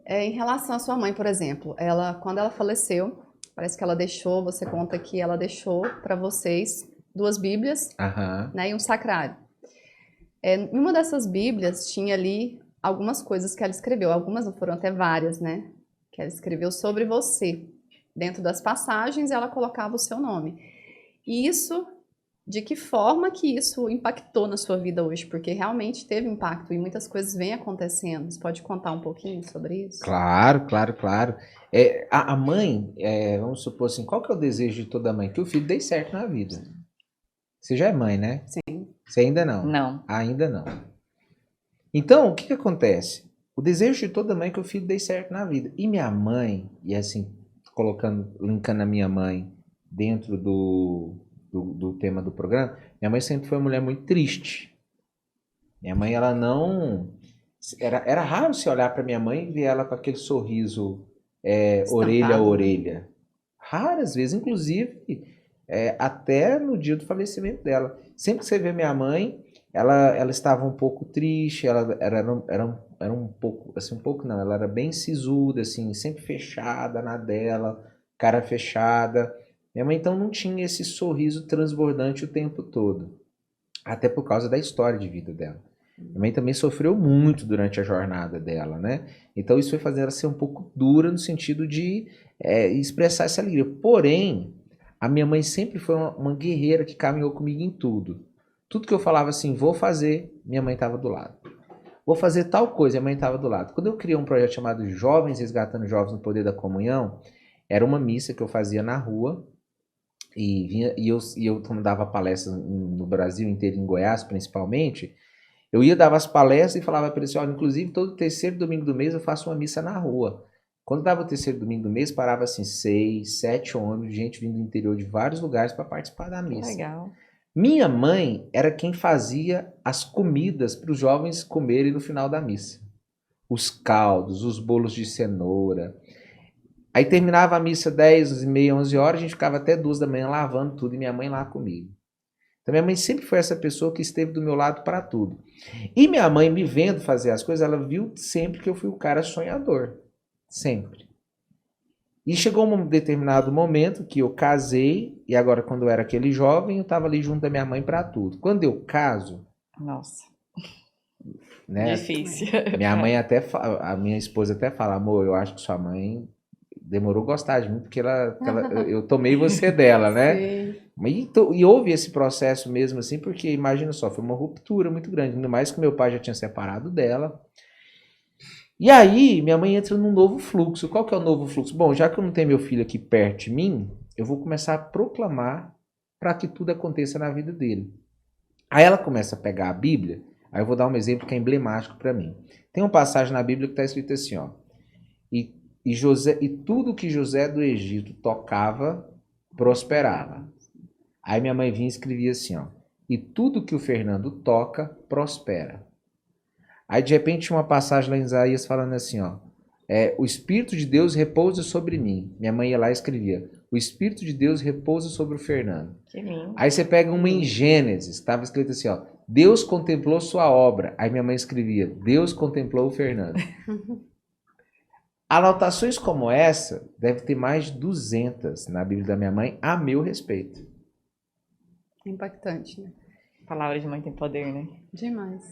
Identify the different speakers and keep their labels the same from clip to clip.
Speaker 1: Em relação à sua mãe, por exemplo, quando ela faleceu, parece que ela deixou, você conta que ela deixou para vocês 2 Bíblias,
Speaker 2: Aham.
Speaker 1: né, e um sacrário. Em uma dessas Bíblias tinha ali algumas coisas que ela escreveu, algumas não foram até várias, né? Que ela escreveu sobre você. Dentro das passagens ela colocava o seu nome. E isso, de que forma que isso impactou na sua vida hoje? Porque realmente teve impacto e muitas coisas vêm acontecendo. Você pode contar um pouquinho sobre isso?
Speaker 2: Claro, claro, claro. A mãe, vamos supor assim, qual que é o desejo de toda mãe? Que o filho dê certo na vida. Você já é mãe, né?
Speaker 1: Sim.
Speaker 2: Você ainda não?
Speaker 3: Não.
Speaker 2: Ainda não. Então, o que que acontece? O desejo de toda mãe é que o filho dê certo na vida. E minha mãe, e assim, linkando a minha mãe dentro do tema do programa, minha mãe sempre foi uma mulher muito triste. Minha mãe, ela não... Era raro você olhar para minha mãe e ver ela com aquele sorriso orelha a
Speaker 1: Estampado, né?
Speaker 2: orelha. Raras vezes, inclusive, até no dia do falecimento dela. Sempre que você vê minha mãe, ela estava um pouco triste, ela era um pouco, assim, um pouco não, ela era bem sisuda, assim, sempre fechada na dela, cara fechada. Minha mãe, então, não tinha esse sorriso transbordante o tempo todo. Até por causa da história de vida dela. Minha mãe também sofreu muito durante a jornada dela, né? Então isso foi fazer ela ser um pouco dura no sentido de expressar essa alegria. Porém, a minha mãe sempre foi uma guerreira que caminhou comigo em tudo. Tudo que eu falava assim, vou fazer, minha mãe estava do lado. Vou fazer tal coisa, minha mãe estava do lado. Quando eu criei um projeto chamado Jovens Resgatando Jovens no Poder da Comunhão, era uma missa que eu fazia na rua, e eu dava palestras no Brasil inteiro, em Goiás principalmente. Eu ia, dava as palestras e falava para eles, olha, inclusive todo terceiro domingo do mês eu faço uma missa na rua. Quando dava o terceiro domingo do mês, parava assim 6, 7 ônibus, gente vindo do interior de vários lugares para participar da missa.
Speaker 3: Legal.
Speaker 2: Minha mãe era quem fazia as comidas para os jovens comerem no final da missa. Os caldos, os bolos de cenoura. Aí terminava a missa 10, meia, 11 horas, a gente ficava até 2 da manhã lavando tudo e minha mãe lá comigo. Então minha mãe sempre foi essa pessoa que esteve do meu lado para tudo. E minha mãe me vendo fazer as coisas, ela viu sempre que eu fui o cara sonhador. Sempre. E chegou um determinado momento que eu casei, e agora quando eu era aquele jovem, eu estava ali junto da minha mãe para tudo. Quando eu caso,
Speaker 3: Nossa,
Speaker 2: né,
Speaker 3: difícil.
Speaker 2: minha mãe a minha esposa até fala, amor, eu acho que sua mãe demorou a gostar de mim, porque eu tomei você dela, né?
Speaker 1: Sim.
Speaker 2: E houve esse processo mesmo assim, porque imagina só, foi uma ruptura muito grande, ainda mais que meu pai já tinha separado dela. E aí, minha mãe entra num novo fluxo. Qual que é o novo fluxo? Bom, já que eu não tenho meu filho aqui perto de mim, eu vou começar a proclamar para que tudo aconteça na vida dele. Aí ela começa a pegar a Bíblia, aí eu vou dar um exemplo que é emblemático para mim. Tem uma passagem na Bíblia que está escrito assim, ó, e tudo que José do Egito tocava, prosperava. Aí minha mãe vinha e escrevia assim, ó, e tudo que o Fernando toca, prospera. Aí de repente tinha uma passagem lá em Isaías falando assim, ó, o Espírito de Deus repousa sobre mim. Minha mãe ia lá e escrevia, o Espírito de Deus repousa sobre o Fernando.
Speaker 3: Que lindo.
Speaker 2: Aí você pega uma em Gênesis, estava escrito assim, ó, Deus contemplou sua obra. Aí minha mãe escrevia, Deus contemplou o Fernando. Anotações como essa, deve ter mais de 200 na Bíblia da minha mãe, a meu respeito.
Speaker 1: Impactante, né?
Speaker 3: Palavra de mãe tem poder, né?
Speaker 1: Demais.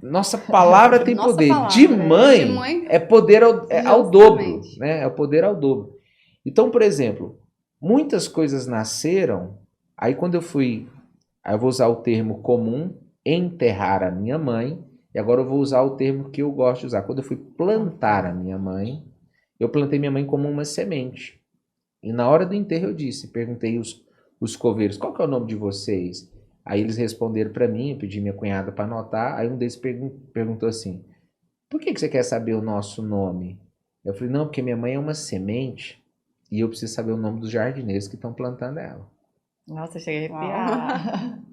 Speaker 2: Nossa palavra tem
Speaker 1: Nossa
Speaker 2: poder.
Speaker 1: palavra,
Speaker 2: De
Speaker 1: de
Speaker 2: mãe
Speaker 1: mãe,
Speaker 2: é poder ao dobro,
Speaker 1: justamente.
Speaker 2: né? É o poder ao dobro. Então, por exemplo, muitas coisas nasceram, aí quando aí eu vou usar o termo comum, enterrar a minha mãe, e agora eu vou usar o termo que eu gosto de usar. Quando eu fui plantar a minha mãe, eu plantei minha mãe como uma semente. E na hora do enterro eu disse, perguntei os coveiros, qual que é o nome de vocês? Aí eles responderam para mim, eu pedi minha cunhada para anotar, aí um deles perguntou assim, por que você quer saber o nosso nome? Eu falei, não, porque minha mãe é uma semente e eu preciso saber o nome dos jardineiros que estão plantando ela.
Speaker 3: Nossa, cheguei a
Speaker 1: Uau.
Speaker 3: arrepiar.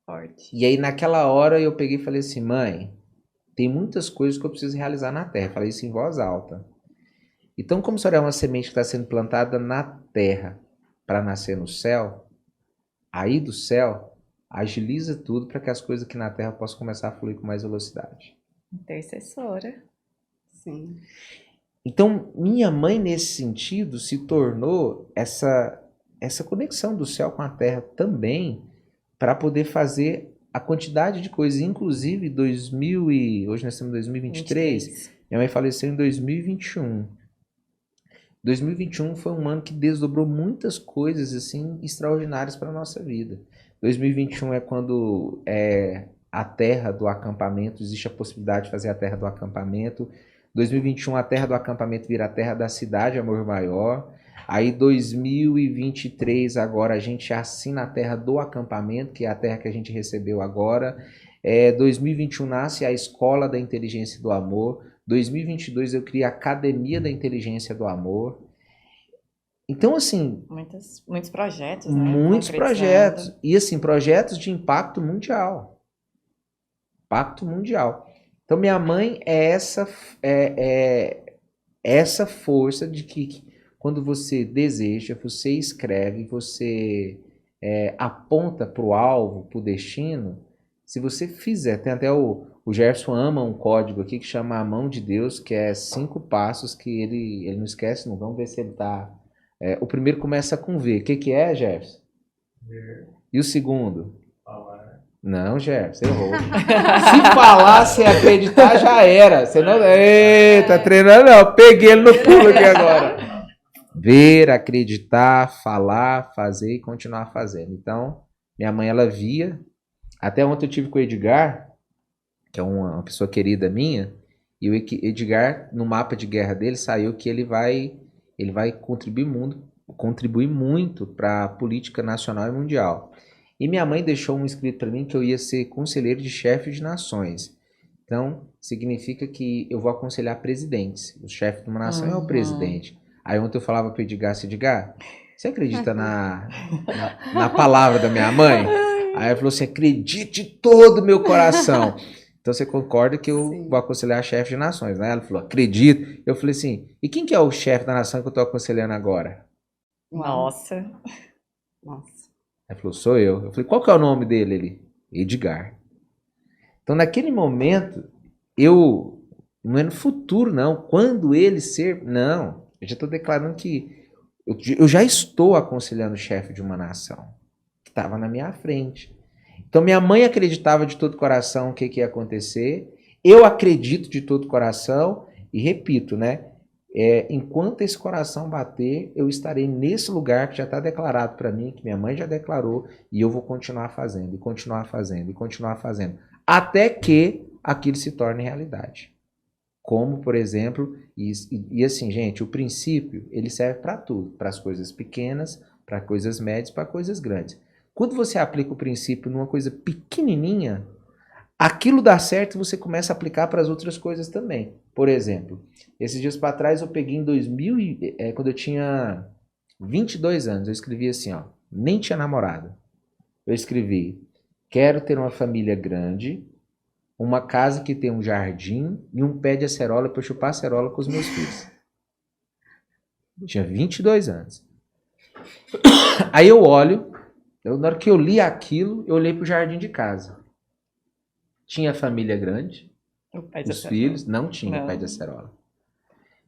Speaker 1: Forte.
Speaker 2: E aí naquela hora eu peguei e falei assim, mãe, tem muitas coisas que eu preciso realizar na terra. Falei isso em voz alta. Então, como a senhora é uma semente que está sendo plantada na terra para nascer no céu, aí do céu, agiliza tudo para que as coisas aqui na terra possam começar a fluir com mais velocidade.
Speaker 3: Intercessora.
Speaker 1: Sim.
Speaker 2: Então, minha mãe, nesse sentido, se tornou essa conexão do céu com a terra também, para poder fazer a quantidade de coisas. Inclusive, hoje nós estamos em 2023,
Speaker 3: 23.
Speaker 2: minha mãe faleceu em 2021. 2021 foi um ano que desdobrou muitas coisas assim extraordinárias para a nossa vida. 2021 é quando a terra do acampamento, existe a possibilidade de fazer a terra do acampamento. 2021 a terra do acampamento vira a terra da cidade, Amor Maior. Aí 2023 agora a gente assina a terra do acampamento, que é a terra que a gente recebeu agora. 2021 nasce a Escola da Inteligência do Amor. 2022 eu criei a Academia da Inteligência do Amor. Então, assim,
Speaker 3: Muitos projetos, né?
Speaker 2: muitos
Speaker 3: Concretizando.
Speaker 2: projetos. E, assim, projetos de impacto mundial. Impacto mundial. Então, minha mãe é essa força de que quando você deseja, você escreve, você aponta para o alvo, para o destino. Se você fizer, tem até o Gerson ama um código aqui que chama A Mão de Deus, que é 5 passos que ele não esquece, não. Vamos ver se ele tá. O primeiro começa com V. O que é, Gerson? E o segundo? Não, Gerson, errou. Se falar, se acreditar, já era. Você não. Eita, treinando, não. Peguei ele no pulo aqui agora. Ver, acreditar, falar, fazer e continuar fazendo. Então, minha mãe, ela via. Até ontem eu tive com o Edgar, que é uma pessoa querida minha, e o Edgar, no mapa de guerra dele, saiu que ele vai contribuir muito para a política nacional e mundial. E minha mãe deixou um escrito para mim que eu ia ser conselheiro de chefe de nações. Então, significa que eu vou aconselhar presidentes. O chefe de uma nação é o presidente. Aí ontem eu falava para o Edgar, Edgar, você acredita na palavra da minha mãe? Aí ele falou assim, acredite de todo o meu coração. Então você concorda que eu vou aconselhar chefe de nações, né? Ela falou, acredito. Eu falei assim, e quem que é o chefe da nação que eu estou aconselhando agora?
Speaker 3: Nossa.
Speaker 2: Ela falou, sou eu. Eu falei, qual que é o nome dele? Ele, Edgar. Então naquele momento, não é no futuro não, quando ele ser, não. Eu já estou declarando que eu já estou aconselhando o chefe de uma nação. Estava na minha frente. Então minha mãe acreditava de todo coração o que ia acontecer, eu acredito de todo coração e repito, né? Enquanto esse coração bater, eu estarei nesse lugar que já está declarado para mim, que minha mãe já declarou, e eu vou continuar fazendo, e continuar fazendo, e continuar fazendo, até que aquilo se torne realidade. Como, por exemplo, e assim, gente, o princípio, ele serve para tudo, para as coisas pequenas, para coisas médias, para coisas grandes. Quando você aplica o princípio numa coisa pequenininha, aquilo dá certo e você começa a aplicar para as outras coisas também. Por exemplo, esses dias para trás eu peguei em 2000, quando eu tinha 22 anos, eu escrevi assim, ó, nem tinha namorado. Eu escrevi, quero ter uma família grande, uma casa que tem um jardim e um pé de acerola para eu chupar acerola com os meus filhos. Eu tinha 22 anos. Aí eu olho, na hora que eu li aquilo, eu olhei para o jardim de casa. Tinha família grande, os filhos, não tinha o pé de acerola.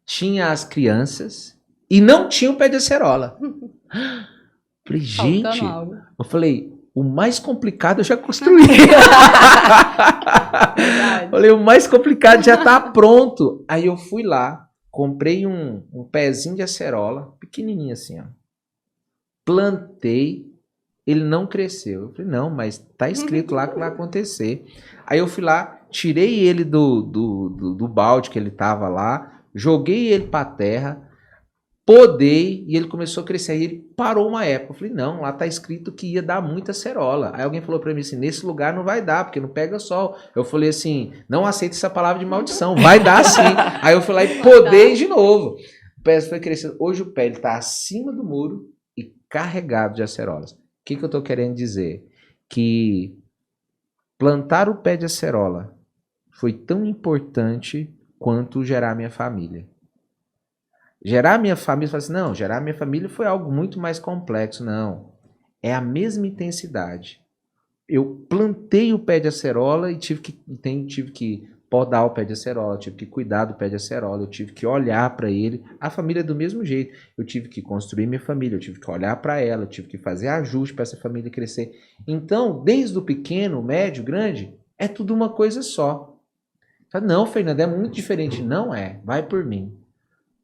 Speaker 2: Tinha as crianças e não tinha o pé de acerola. Falei, gente, eu falei, o mais complicado eu já construí. Falei, o mais complicado já está pronto. Aí eu fui lá, comprei um pezinho de acerola, pequenininho assim, ó. Plantei. Ele não cresceu. Eu falei, não, mas tá escrito lá que vai acontecer. Aí eu fui lá, tirei ele do balde que ele tava lá, joguei ele pra terra, podei e ele começou a crescer. Aí ele parou uma época. Eu falei, não, lá tá escrito que ia dar muita acerola. Aí alguém falou pra mim assim, nesse lugar não vai dar, porque não pega sol. Eu falei assim, não aceito essa palavra de maldição, vai dar sim. Aí eu fui lá e podei de novo. O pé foi crescendo. Hoje o pé ele tá acima do muro e carregado de acerolas. O que eu estou querendo dizer? Que plantar o pé de acerola foi tão importante quanto gerar minha família. Gerar minha família, você fala assim, não, gerar minha família foi algo muito mais complexo. Não, é a mesma intensidade. Eu plantei o pé de acerola e tive que podar o pé de acerola, eu tive que cuidar do pé de acerola, eu tive que olhar para ele. A família é do mesmo jeito. Eu tive que construir minha família, eu tive que olhar para ela, eu tive que fazer ajuste para essa família crescer. Então, desde o pequeno, médio, grande, é tudo uma coisa só. Não, Fernanda, é muito diferente. Não é, vai por mim.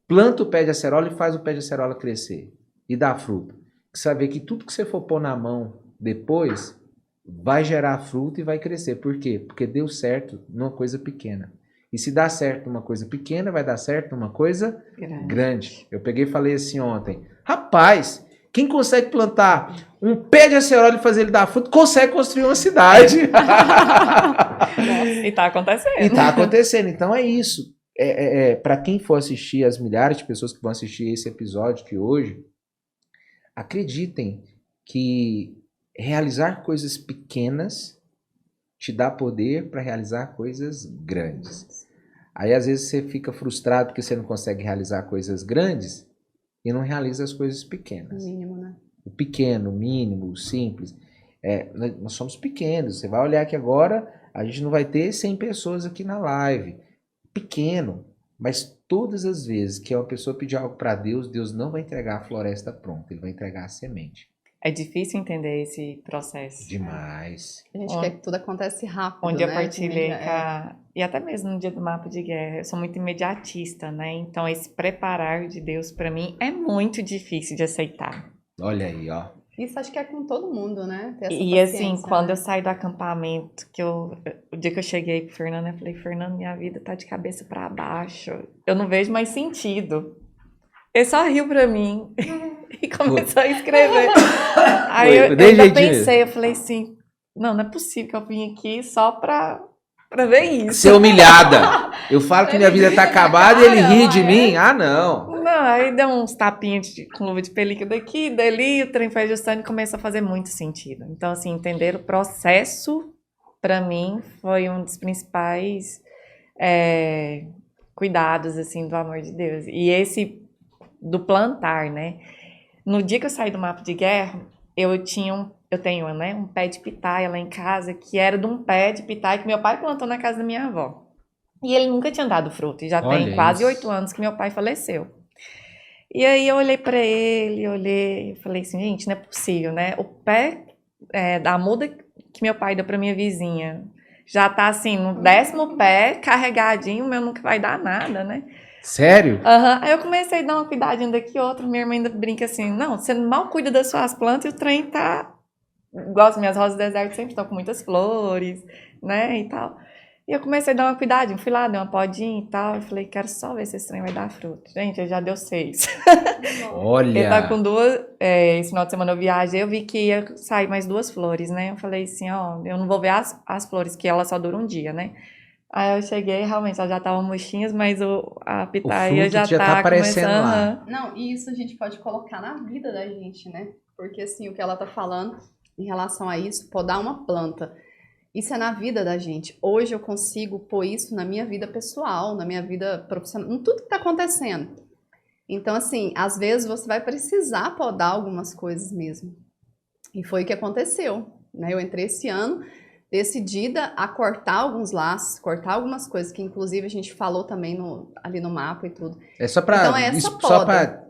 Speaker 2: Planta o pé de acerola e faz o pé de acerola crescer e dar fruto. Você vai ver que tudo que você for pôr na mão depois vai gerar fruto e vai crescer. Por quê? Porque deu certo numa coisa pequena. E se dá certo numa coisa pequena, vai dar certo numa coisa grande. Eu peguei e falei assim ontem, rapaz, quem consegue plantar um pé de acerola e fazer ele dar fruto, consegue construir uma cidade.
Speaker 3: E tá acontecendo.
Speaker 2: E tá acontecendo. Então é isso. Para quem for assistir, as milhares de pessoas que vão assistir esse episódio que hoje, acreditem que realizar coisas pequenas te dá poder para realizar coisas grandes. Aí às vezes você fica frustrado porque você não consegue realizar coisas grandes e não realiza as coisas pequenas.
Speaker 1: O mínimo, né?
Speaker 2: O pequeno, o mínimo, o simples. Nós somos pequenos. Você vai olhar aqui agora, a gente não vai ter 100 pessoas aqui na live. Pequeno. Mas todas as vezes que uma pessoa pedir algo para Deus, Deus não vai entregar a floresta pronta, Ele vai entregar a semente.
Speaker 3: É difícil entender esse processo.
Speaker 2: Demais.
Speaker 1: A gente quer que tudo acontece rápido,
Speaker 3: Onde eu
Speaker 1: né?
Speaker 3: partilhei e até mesmo no dia do mapa de guerra, eu sou muito imediatista, né? Então esse preparar de Deus para mim é muito difícil de aceitar.
Speaker 2: Olha aí, ó.
Speaker 1: Isso acho que é com todo mundo, né? Ter essa
Speaker 3: E assim,
Speaker 1: paciência,
Speaker 3: quando
Speaker 1: né?
Speaker 3: eu saí do acampamento, o dia que eu cheguei pro Fernando, eu falei, Fernando, minha vida tá de cabeça para baixo. Eu não vejo mais sentido. Ele só riu pra mim e começou a escrever. Aí eu ainda pensei, eu falei assim, não é possível que eu vim aqui só pra ver isso.
Speaker 2: Ser humilhada. Eu falo que minha vida tá acabada e ele ri de mim? Ah, não.
Speaker 3: Não, aí deu uns tapinhos com luva de pelica daqui, dali, o trem foi ajustando e começou a fazer muito sentido. Então, assim, entender o processo, pra mim, foi um dos principais cuidados, assim, do amor de Deus. E esse do plantar, né? No dia que eu saí do mapa de guerra, eu tenho, né, um pé de pitaia lá em casa, que era de um pé de pitaia que meu pai plantou na casa da minha avó. E ele nunca tinha dado fruto, e já tem quase 8 anos que meu pai faleceu. E aí eu olhei pra ele, e falei assim, gente, não é possível, né? O pé da muda que meu pai deu pra minha vizinha já tá assim, no 10º pé, carregadinho, o meu nunca vai dar nada, né?
Speaker 2: Sério?
Speaker 3: Aí eu comecei a dar uma cuidadinha daqui, outra, minha irmã ainda brinca assim, não, você mal cuida das suas plantas e o trem tá... Igual as minhas rosas do deserto sempre estão com muitas flores, né, e tal. E eu comecei a dar uma cuidadinha, fui lá, dei uma podinha e tal, eu falei, quero só ver se esse trem vai dar fruto. Gente, ele já deu 6.
Speaker 2: Olha!
Speaker 3: Ele tá com 2, esse final de semana eu viajei, eu vi que ia sair mais 2 flores, né, eu falei assim, ó, eu não vou ver as flores, que elas só duram um dia, né. Aí eu cheguei, realmente, elas já estavam murchinhas, mas a pitaia já tá
Speaker 2: aparecendo
Speaker 3: começando.
Speaker 2: lá.
Speaker 1: Não, e isso a gente pode colocar na vida da gente, né? Porque assim, o que ela tá falando em relação a isso, podar uma planta, isso é na vida da gente. Hoje eu consigo pôr isso na minha vida pessoal, na minha vida profissional, em tudo que tá acontecendo. Então, assim, às vezes você vai precisar podar algumas coisas mesmo. E foi o que aconteceu, né? Eu entrei esse ano decidida a cortar alguns laços, cortar algumas coisas, que inclusive a gente falou também ali no mapa e tudo.
Speaker 2: É só pra,
Speaker 1: Então,
Speaker 2: só pra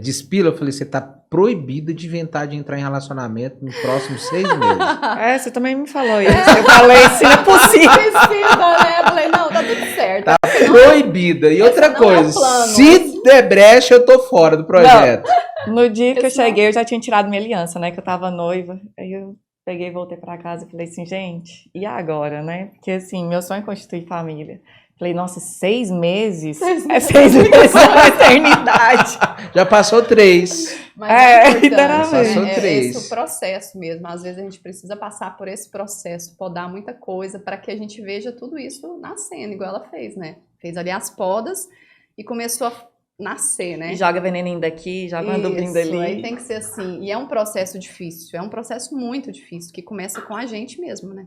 Speaker 2: despila, eu falei, você tá proibida de inventar de entrar em relacionamento nos próximos 6 meses.
Speaker 3: Você também me falou isso. Eu falei, isso não é possível.
Speaker 1: Precisa, né? Eu falei, não, tá tudo certo.
Speaker 2: Tá proibida. E outra coisa,
Speaker 1: plano,
Speaker 2: se der brecha, eu tô fora do projeto.
Speaker 3: Não. No dia que eu cheguei, eu já tinha tirado minha aliança, né? Que eu tava noiva. Aí eu peguei, voltei pra casa e falei assim, gente, e agora, né? Porque assim, meu sonho é constituir família. Falei, nossa, 6 meses? É 6 meses da eternidade.
Speaker 2: Já passou 3.
Speaker 1: Mas é importante,
Speaker 2: passou
Speaker 1: né?
Speaker 2: 3.
Speaker 1: Esse o processo mesmo. Às vezes a gente precisa passar por esse processo, podar muita coisa, para que a gente veja tudo isso nascendo, igual ela fez, né? Fez ali as podas e começou a nascer, né?
Speaker 3: E joga veneninho daqui, joga uma adubinho dali.
Speaker 1: Aí tem que ser assim. E é um processo difícil, é um processo muito difícil, que começa com a gente mesmo, né?